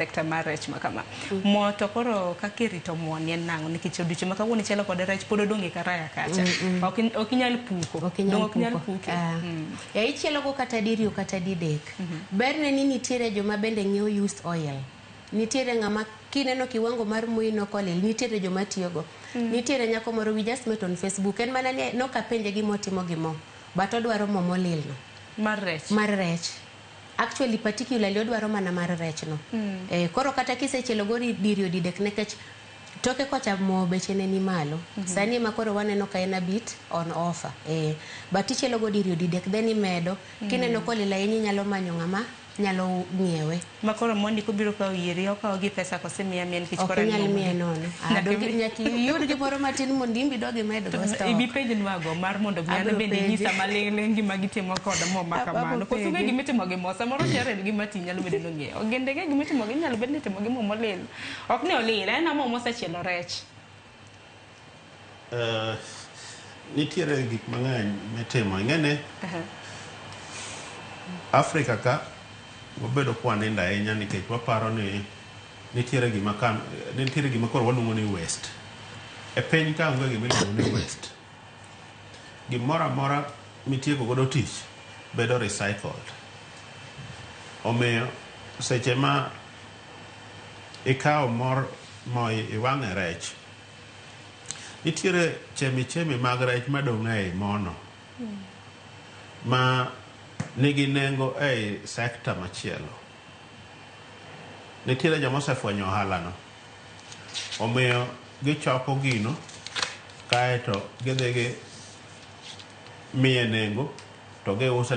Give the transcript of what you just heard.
sekta mar rech makama. Mo to koro kaka irito mo ni nango nikech odiochieng' ma kawuono chielo kod rech pod odong' karaya kacha. Ok inyal puko. Ok inyal puko. Ya ichielo go kata diriyo kata didek. Berne ni nitiere joma bende ng'iewo used oil. Nitiere ng'ama kineno kiwango mar mui no kolil, nitiere joma tiyogo. Nitiere nyako moro we just met on Facebook. En mana ni nokapenje gimo timo gimo. But odwaro mo molil no. Mar rech. Mar rech. Actually particularly odwaro mana mar rech no. Koro kata kisechielo go diriyo didek nekech toke kocha mo beche ne ni malo. Sani ma koro waneno ka en a bit on offer. But ichielo go diriyo didek then imedo. Kineno kolil ahinya inyalo manyo ng'ama nyalo nyiewe. Makoro mondi kubiro ka yiri okawo gi pesa kosemiya mien kich kora nyalo miye nono. Nyaki yud gimoro matin mondo imbi dogi medo go stock. Ibi page nwago mar mondo giyane bende nyisa maling' gima gitimo kod mo makamano. Koso ge gimitimo gi mo samoro chere gima ti nyalo bedo no ng'eyo. Ogende ge gimitimo gi nyalo bedo timo gi mo molil. Ok ne olil en mo mosechielo rech. Nitiere gik mang'eny mitimo ing'ene. Afrika ka wabedo kwanindo ahinya nikech waparo ni nitiere gima koro waluongo ni waste. E piny ka onge gima iluongo ni waste. Gimoro amora mitieko godo tich bedo recycled. Omiyo seche ma ikawo mo iwang'e rech, nitiere chemi mag rech madong' e morno ma nigi nengo e sekta machielo. Nitiere joma osefwenyo ohala no. Omiyo gichoko gino kaeto gidhi gi miye nengo to giuso